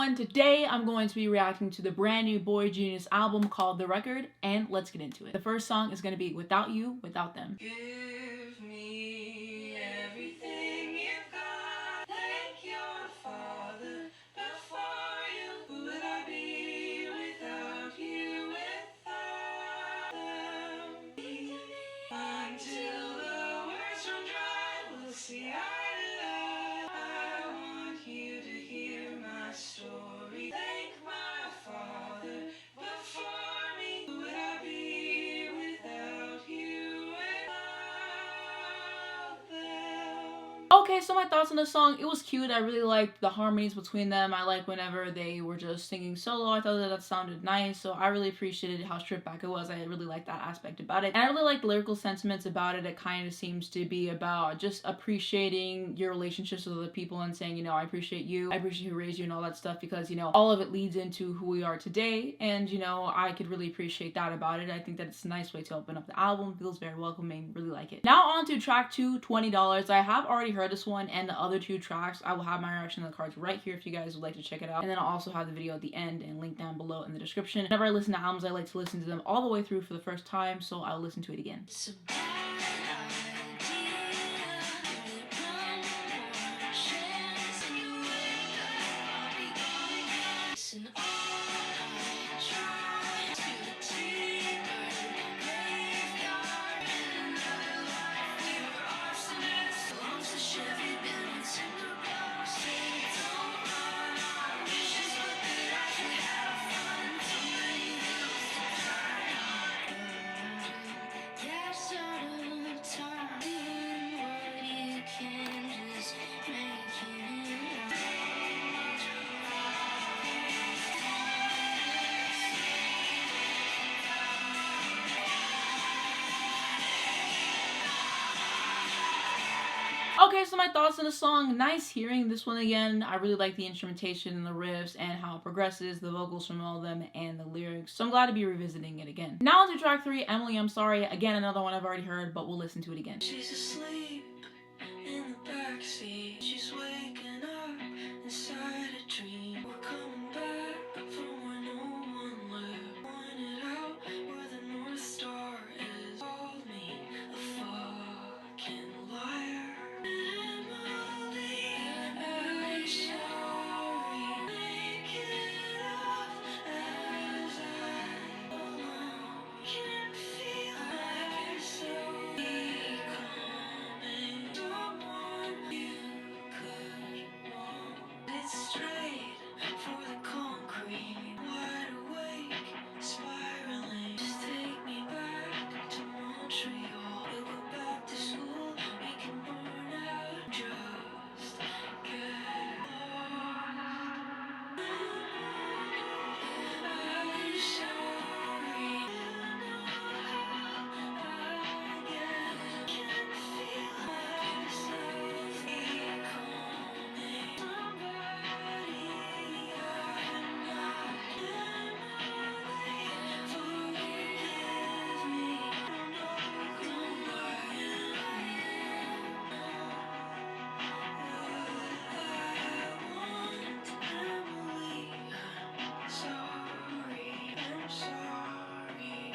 everyone, today I'm going to be reacting to the brand new Boygenius album called The Record, and let's get into it. The first song is going to be Without You, Without Them. Give me everything you've got. Thank your father before you. Who would I be without you, without them? Until the words run dry, we'll see eye to eye. I want you to hear my story. Thank my father before me. Who would I be without you, without them? Okay, so my thoughts on the song, it was cute. I really liked the harmonies between them. I like whenever they were just singing solo. I thought that sounded nice, so I really appreciated how stripped back it was. I really liked that aspect about it. And I really liked the lyrical sentiments about it. It kind of seems to be about just appreciating your relationships with other people and saying, you know, I appreciate you, I appreciate who raised you and all that stuff, because, you know, all of it leads into who we are today. And, you know, I could really appreciate that about it. I think that it's a nice way to open up the album. It feels very welcoming. Really like it. Now on to track 2, $20. I have already heard this one and the other 2 tracks. I will have my reaction in the cards right here if you guys would like to check it out. And then I'll also have the video at the end and link down below in the description. Whenever I listen to albums, I like to listen to them all the way through for the first time, so I'll listen to it again. It's a bad idea. One more chance and you will be gone. Listen, all I try to the T-bird graveyard. In another life we were arsonists. Belongs to Chevy Bennett's in the box. They don't run our wishes, but that I can have fun. Too many hills to climb. Yes, out of time. Doing what you can, just making it right. Okay, so my thoughts on the song. Nice hearing this one again. I really like the instrumentation and the riffs and how it progresses, the vocals from all of them, and the lyrics. So I'm glad to be revisiting it again. Now on to track 3, Emily, I'm Sorry. Again, another one I've already heard, but we'll listen to it again. She's asleep in the backseat. She's waking up inside a dream. We're coming back from where no one lived. Pointed out where the North Star is. Called me a fucking liar. Emily, I'm sorry. Make it up as I alone can feel myself becoming someone you could want. It's straight for the concrete, wide awake, spiraling. Just take me back to Montreal. We'll go back to school, we can burn out, just get lost. I'm sorry. You know how I get. Can feel myself becoming somebody I'm not. Emily, forgive me. Don't worry. I'm sorry.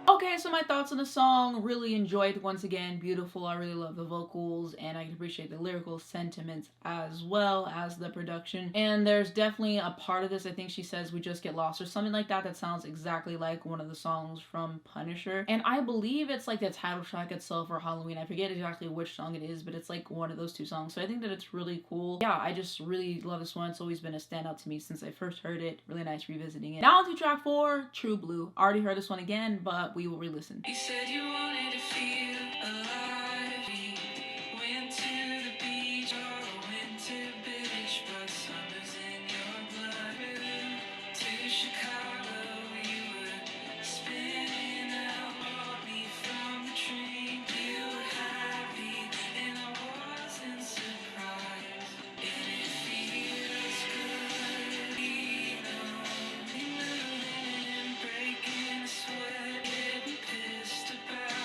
Okay, so my thoughts on the song, really enjoyed once again, beautiful. I really love the vocals and I can appreciate the lyrical sentiments as well as the production. And there's definitely a part of this, I think she says we just get lost or something like that, that sounds exactly like one of the songs from Punisher. And I believe it's like the title track itself or Halloween. I forget exactly which song it is, but it's like one of those 2 songs. So I think that it's really cool. Yeah, I just really love this one. It's always been a standout to me since I first heard it. Really nice revisiting it. Now on to track 4, True Blue. Already heard this one again, but we will re-listen. You said you wanted to feel alive. We went to the beach or a winter beach, but summer's in your blood. Moved to Chicago, you were spinning out. Brought me from the train. You were happy, and I wasn't surprised. And it feels good, you know, moving and breaking a sweat, getting pissed about.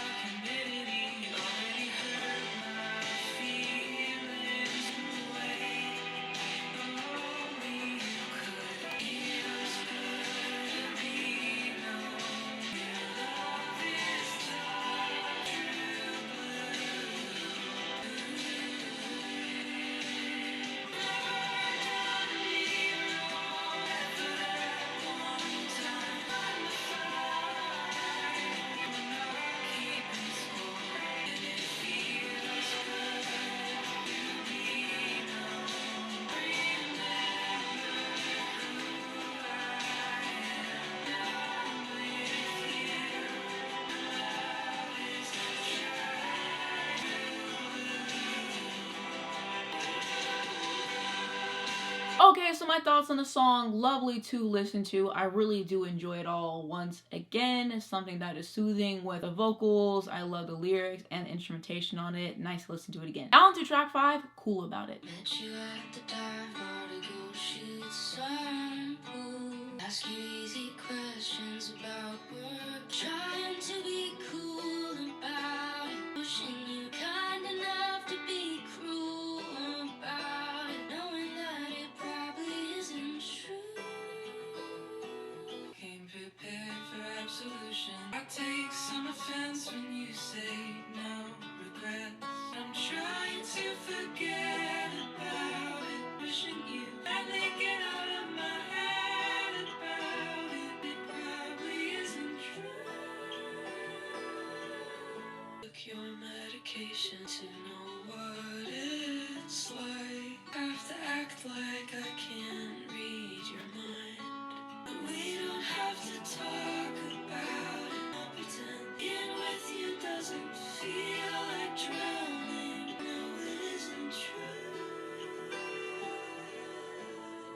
Okay, so my thoughts on the song, lovely to listen to. I really do enjoy it all. Once again, it's something that is soothing with the vocals. I love the lyrics and the instrumentation on it. Nice to listen to it again. Now on to track 5, Cool About It. Met you at the dive bar to go shoot some pool. Ask you easy questions about work. Trying to be cool about it. Pushing you kind enough to be cruel about it. Knowing that it probably isn't true. Came prepared for absolution. I take some offense when you say no regrets. I'm trying to forget about it. Wishing you finally get out of my head about it. It probably isn't true. Took your medication to know what it's like. Have to act like I can't read your mind. But we don't have to talk about it. I'll pretend being with you doesn't feel like drowning. No, it isn't true.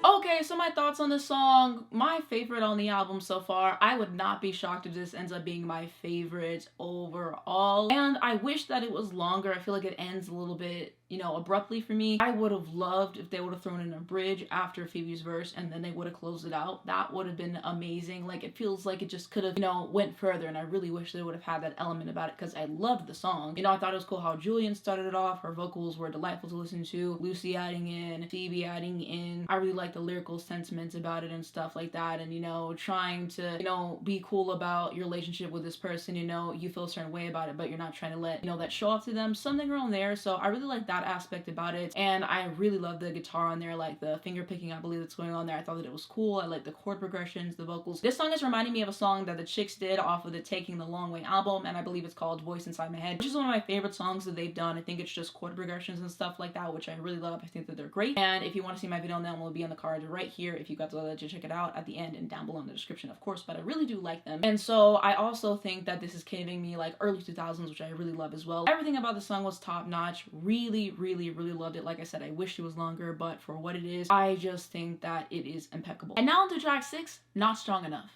Okay, so my thoughts on this song, my favorite on the album so far. I would not be shocked if this ends up being my favorite overall. And I wish that it was longer. I feel like it ends a little bit, abruptly for me. I would have loved if they would have thrown in a bridge after Phoebe's verse and then they would have closed it out. That would have been amazing. Like, it feels like it just could have, went further, and I really wish they would have had that element about it because I loved the song. I thought it was cool how Julien started it off. Her vocals were delightful to listen to. Lucy adding in, Phoebe adding in. I really like the lyrical sentiments about it and stuff like that, and trying to be cool about your relationship with this person. You feel a certain way about it, but you're not trying to let that show off to them. Something around there. So I really like that aspect about it, and I really love the guitar on there, like the finger picking I believe that's going on there. I thought that it was cool. I like the chord progressions, the vocals. This song is reminding me of a song that the Chicks did off of the Taking the Long Way album, and I believe it's called Voice Inside My Head, which is one of my favorite songs that they've done. I think it's just chord progressions and stuff like that, which I really love. I think that they're great, and if you want to see my video on them, will be on the card right here if you got to check it out at the end and down below in the description, of course, but I really do like them. And so I also think that this is giving me like early 2000s, which I really love as well. Everything about the song was top notch. Really, really, really loved it. Like I said, I wish it was longer, but for what it is, I just think that it is impeccable. And now on to track 6, Not Strong Enough.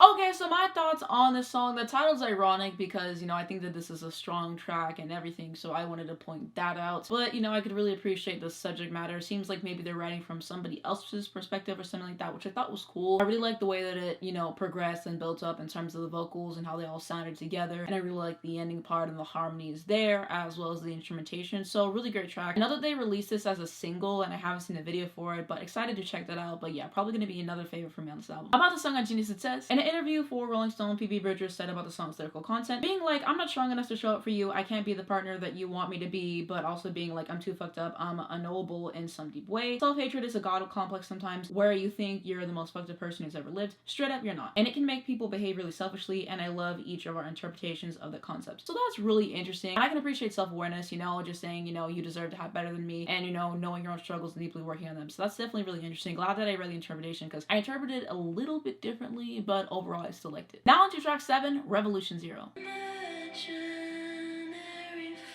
Okay, so my thoughts on this song. The title's ironic because, I think that this is a strong track and everything, so I wanted to point that out. But, I could really appreciate the subject matter. It seems like maybe they're writing from somebody else's perspective or something like that, which I thought was cool. I really like the way that it, progressed and built up in terms of the vocals and how they all sounded together. And I really like the ending part and the harmonies there, as well as the instrumentation. So, really great track. I know that they released this as a single, and I haven't seen a video for it, but excited to check that out. But yeah, probably going to be another favorite for me on this album. About the song on Genius, it says, in an interview for Rolling Stone, PhoebeBridgers said about the song's lyrical content, being like, I'm not strong enough to show up for you, I can't be the partner that you want me to be, but also being like, I'm too fucked up, I'm unknowable in some deep way. Self-hatred is a god complex sometimes, where you think you're the most fucked up person who's ever lived. Straight up, you're not. And it can make people behave really selfishly, and I love each of our interpretations of the concept. So that's really interesting. And I can appreciate self-awareness, just saying, you deserve to have better than me, and, knowing your own struggles and deeply working on them. So that's definitely really interesting. Glad that I read the interpretation, because I interpreted it a little bit differently, but overall I still liked it. Now on to track 7, Revolution Zero. Imaginary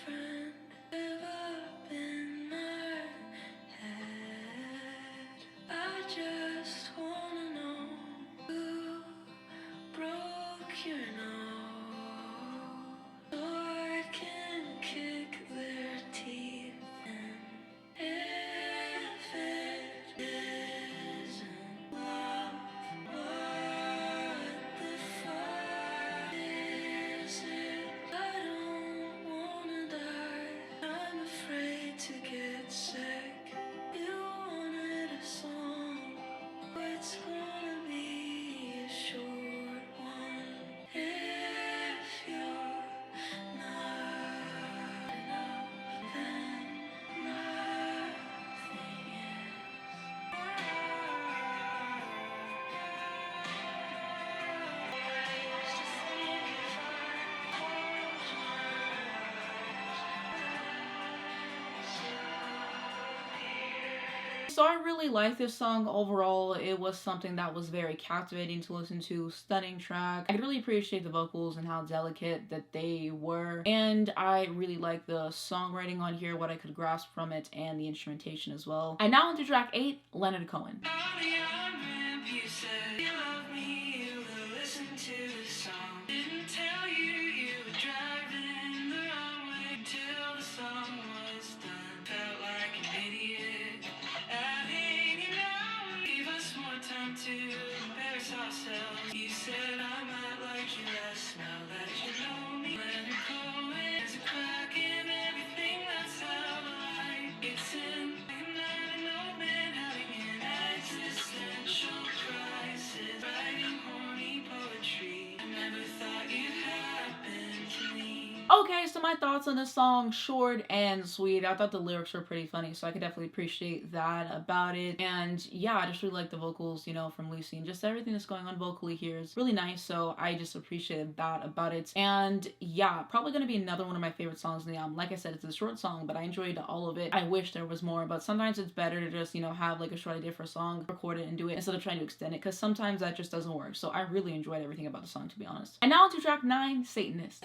friend live up in my head. I just wanna know who broke your nose. So I really like this song overall. It was something that was very captivating to listen to, stunning track. I could really appreciate the vocals and how delicate that they were, and I really like the songwriting on here, what I could grasp from it, and the instrumentation as well. And now into track 8, Leonard Cohen. You said I might like you less now that you know me. Leonard Cohen is a crack in everything that's out of line. It's in an old man having an existential crisis, writing horny poetry. I never thought you'd happen to me. Okay, so my thoughts on this song, short and sweet. I thought the lyrics were pretty funny, so I could definitely appreciate that about it. And yeah, I just really like the vocals, you know, from Lucy, and just everything that's going on vocally here is really nice, so I just appreciated that about it. And yeah, probably gonna be another one of my favorite songs in the album. Like I said, it's a short song, but I enjoyed all of it. I wish there was more, but sometimes it's better to just, you know, have like a short idea for a song, record it and do it instead of trying to extend it, because sometimes that just doesn't work. So I really enjoyed everything about the song, to be honest. And now to track 9, Satanist.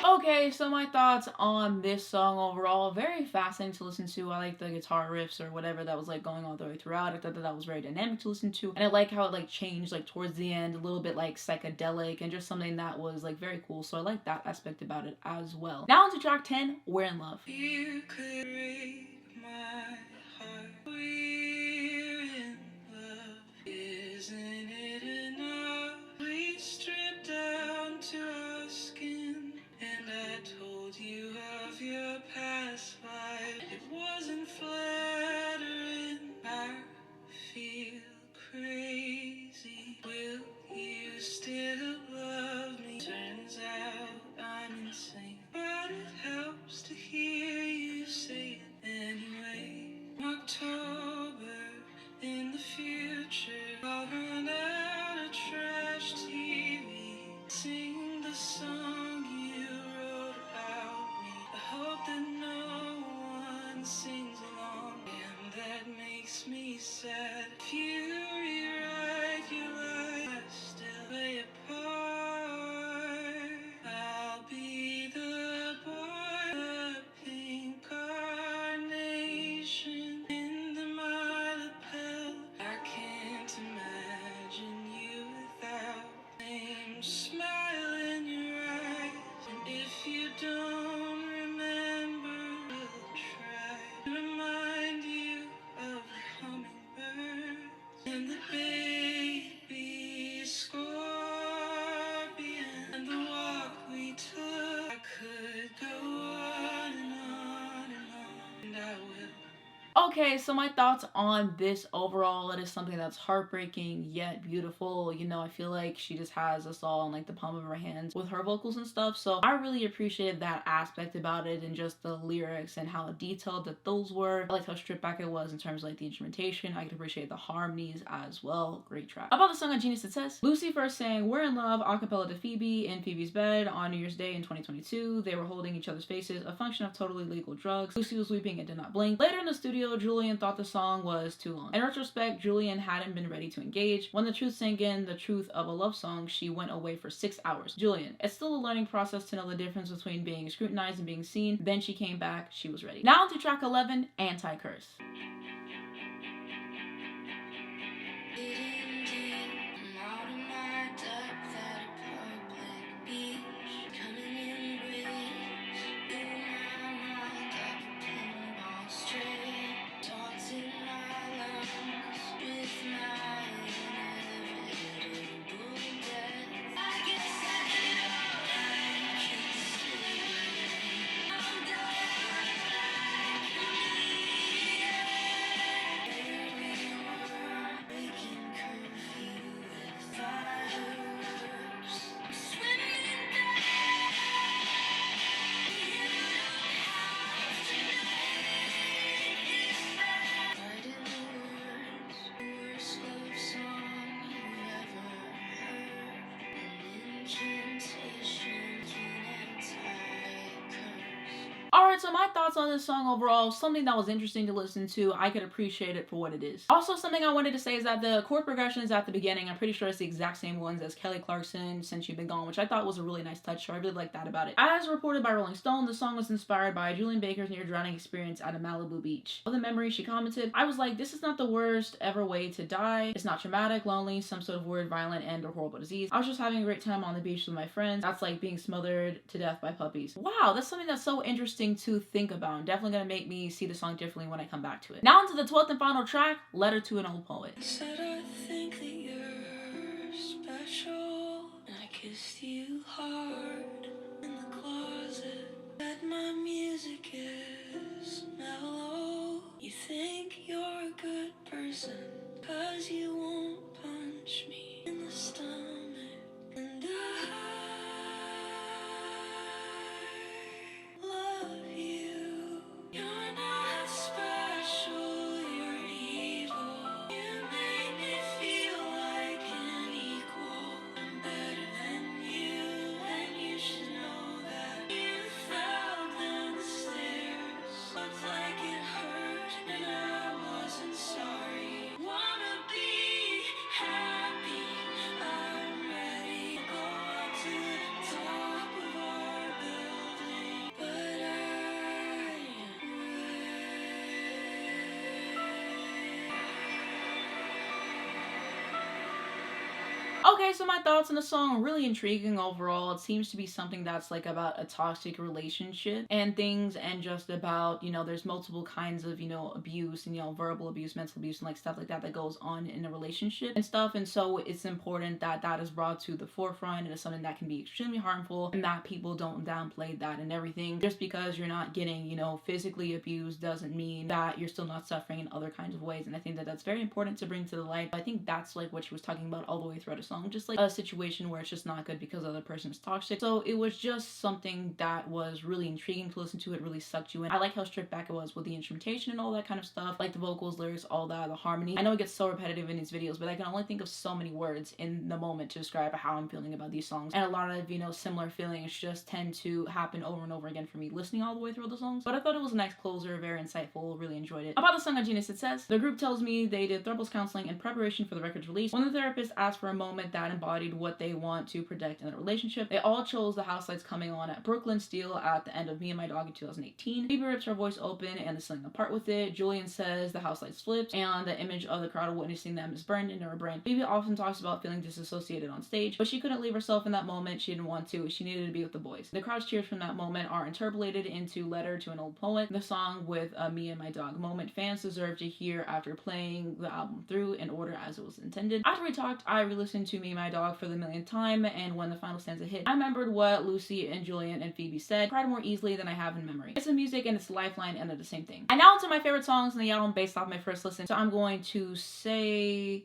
Okay, so my thoughts on this song overall, very fascinating to listen to. I like the guitar riffs or whatever that was like going all the way throughout. I thought that was very dynamic to listen to, and I like how it like changed like towards the end, a little bit like psychedelic and just something that was like very cool. So I like that aspect about it as well. Now into track 10, We're in Love. You could break my heart. We're in love. Isn't it enough? We stripped down to our skin, and I told you of your past life. It wasn't flattering. I feel crazy. Will you still love me? Turns out I'm insane, but it helps to hear you say it anyway. October in the future, I'll run out of trash TV. Sing the song you wrote about me. I hope that no one sings along, and that makes me sad. If you rewrite your life, I still play a part. I'll be the boy, the pink carnation in the my lapel. I can't imagine you without same smile in your eyes. And if you don't remember, we'll try to remind you of the hummingbirds and the baby scorpion and the walk we took. I could go on and on and on, and I will. Okay, so my thoughts on this overall, it is something that's heartbreaking yet beautiful. You know, I feel like she just has us all in like the palm of her hands with her vocals and stuff. So I really appreciated that aspect about it, and just the lyrics and how detailed that those were. I liked how stripped back it was in terms of like the instrumentation. I could appreciate the harmonies as well. Great track. About the song on Genius, it says, Lucy first sang We're in Love a cappella to Phoebe in Phoebe's bed on New Year's Day in 2022. They were holding each other's faces, a function of totally legal drugs. Lucy was weeping and did not blink. Later in the studio, Julien thought the song was too long. In retrospect, Julien hadn't been ready to engage. When the truth sank in, the truth of a love song, she went away for 6 hours. Julien, it's still a learning process to know the difference between being scrutinized and being seen. Then she came back, she was ready. Now to track 11, Anti-Curse. Alright, so my thoughts on this song overall, something that was interesting to listen to. I could appreciate it for what it is. Also, something I wanted to say is that the chord progressions at the beginning, I'm pretty sure it's the exact same ones as Kelly Clarkson's Since You've Been Gone, which I thought was a really nice touch, so I really like that about it. As reported by Rolling Stone, the song was inspired by JulienBaker's near-drowning experience at a Malibu beach. Of the memory, she commented, I was like, this is not the worst ever way to die. It's not traumatic, lonely, some sort of weird, violent, and or horrible disease. I was just having a great time on the beach with my friends. That's like being smothered to death by puppies. Wow, that's something that's so interesting to think about. And definitely gonna make me see the song differently when I come back to it. Now onto the 12th and final track, Letter to an Old Poet. Said I think that you're special, and I kissed you hard in the closet. That my music is mellow. You think you're a good person, 'cause you won't punch me in the stomach. And I love you. You're not special, you're evil. You make me feel like an equal. I'm better than you, and you should know that. You fell down the stairs, looked like it hurt, and I wasn't sorry. Wanna be happy, I'm ready. Go up to the top of our building, but Okay, so my thoughts on the song are really intriguing overall. It seems to be something that's like about a toxic relationship and things, and just about, you know, there's multiple kinds of, you know, abuse and, you know, verbal abuse, mental abuse, and like stuff like that that goes on in a relationship and stuff. And so it's important that that is brought to the forefront, and it's something that can be extremely harmful, and that people don't downplay that and everything. Just because you're not getting, you know, physically abused doesn't mean that you're still not suffering in other kinds of ways. And I think that that's very important to bring to the light. I think that's like what she was talking about all the way throughout the song. Just like a situation where it's just not good because the other person is toxic. So it was just something that was really intriguing to listen to. It really sucked you in. I like how stripped back it was with the instrumentation and all that kind of stuff, like the vocals, lyrics, all that, the harmony. I know it gets so repetitive in these videos, but I can only think of so many words in the moment to describe how I'm feeling about these songs. And a lot of, you know, similar feelings just tend to happen over and over again for me listening all the way through the songs. But I thought it was a nice closer, very insightful, really enjoyed it. About the song on Genius, it says, the group tells me they did therapist counseling in preparation for the record's release. When the therapist asked for a moment that embodied what they want to protect in a relationship, they all chose the house lights coming on at Brooklyn Steel at the end of Me and My Dog in 2018. Phoebe rips her voice open and is singing apart with it. Julien says the house lights flipped and the image of the crowd witnessing them is burned into her brain. Phoebe often talks about feeling disassociated on stage, but she couldn't leave herself in that moment. She didn't want to. She needed to be with the boys. The crowd's cheers from that moment are interpolated into Letter to an Old Poet, the song with a Me and My Dog moment fans deserve to hear after playing the album through in order as it was intended. After we talked, I re-listened to Me and My Dog for the millionth time, and when the final stanza hit, I remembered what Lucy and Julien and Phoebe said. I cried more easily than I have in memory. It's the music and it's the lifeline, and they're the same thing. And now onto my favorite songs in the album based off my first listen. So I'm going to say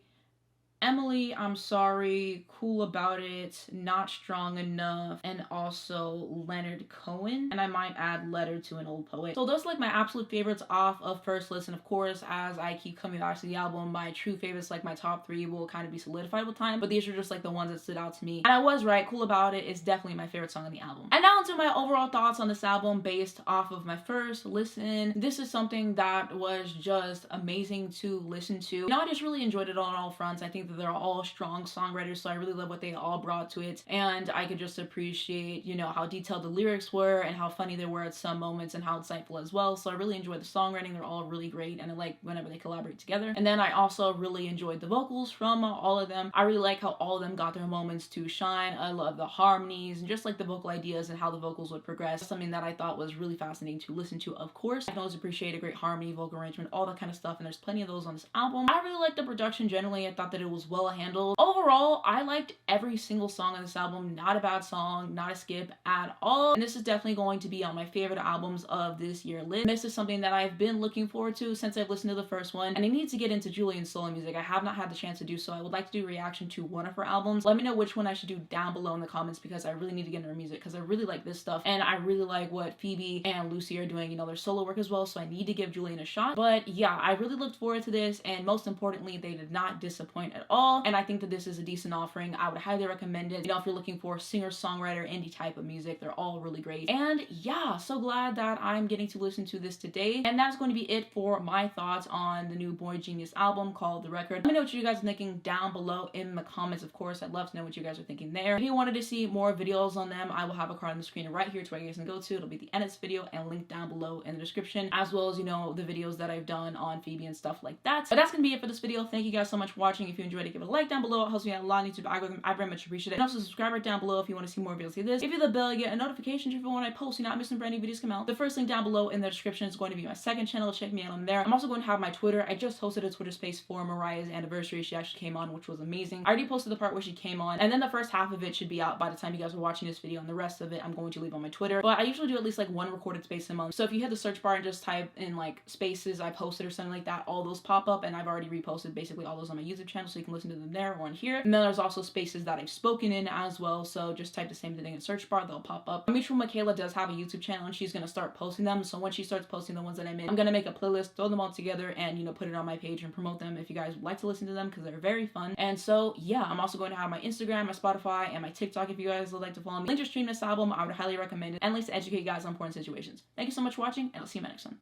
Emily, I'm Sorry, Cool About It, Not Strong Enough, and also Leonard Cohen. And I might add Letter to an Old Poet. So those are like my absolute favorites off of first listen. Of course, as I keep coming back to the album, my true favorites, like my top 3, will kind of be solidified with time. But these are just like the ones that stood out to me. And I was right, Cool About It is definitely my favorite song on the album. And now into my overall thoughts on this album based off of my first listen. This is something that was just amazing to listen to. You know, I just really enjoyed it on all fronts. I think that they're all strong songwriters, so I really love what they all brought to it. And I could just appreciate, you know, how detailed the lyrics were and how funny they were at some moments and how insightful as well. So I really enjoyed the songwriting. They're all really great, and I like whenever they collaborate together. And then I also really enjoyed the vocals from all of them. I really like how all of them got their moments to shine. I love the harmonies and just like the vocal ideas and how the vocals would progress. Something that I thought was really fascinating to listen to, of course. I can always appreciate a great harmony, vocal arrangement, all that kind of stuff, and there's plenty of those on this album. I really liked the production generally. I thought that it was well handled. Overall, I liked every single song on this album. Not a bad song, not a skip at all. And this is definitely going to be on my favorite albums of this year list. This is something that I've been looking forward to since I've listened to the first one, and I need to get into Julien's solo music. I have not had the chance to do so. I would like to do a reaction to one of her albums. Let me know which one I should do down below in the comments, because I really need to get into her music, because I really like this stuff, and I really like what Phoebe and Lucy are doing, you know, their solo work as well, so I need to give Julien a shot. But yeah, I really looked forward to this, and most importantly, they did not disappoint at all, and I think that this is a decent offering. I would highly recommend it. You know, if you're looking for singer-songwriter, indie type of music, they're all really great. And yeah, so glad that I'm getting to listen to this today. And that's going to be it for my thoughts on the new Boygenius album called The Record. Let me know what you guys are thinking down below in the comments, of course. I'd love to know what you guys are thinking there. If you wanted to see more videos on them, I will have a card on the screen right here to where you guys can go to. It'll be the end of this video and link down below in the description, as well as, you know, the videos that I've done on Phoebe and stuff like that. But that's gonna be it for this video. Thank you guys so much for watching. If you enjoyed it, give it a like down below. It helps me out a lot on YouTube algorithm. I very much appreciate it. And also subscribe right down below if you want to see more videos like this. If you're the bell, you get a notification for when I post. You're not missing brand new videos come out. The first link down below in the description is going to be my second channel. Check me out on there. I'm also going to have my Twitter. I just hosted a Twitter space for Mariah's anniversary. She actually came on, which was amazing. I already posted the part where she came on, and then the first half of it should be out by the time you guys are watching this video, and the rest of it I'm going to leave on my Twitter. But I usually do at least like one recorded space a month. So if you hit the search bar and just type in like spaces I posted or something like that, all those pop up, and I've already reposted basically all those on my YouTube channel, so you can listen to them there or on here. And then there's also spaces that I've spoken in as well, so just type the same thing in the search bar, they'll pop up. Mutual Michaela does have a YouTube channel, and she's gonna start posting them, so when she starts posting the ones that I'm in, I'm gonna make a playlist, throw them all together, and, you know, put it on my page and promote them if you guys would like to listen to them, because they're very fun. And so yeah, I'm also going to have my Instagram, my Spotify, and my TikTok if you guys would like to follow me. Link to stream this album, I would highly recommend it, and at least to educate you guys on important situations. Thank you so much for watching, and I'll see you in my next one.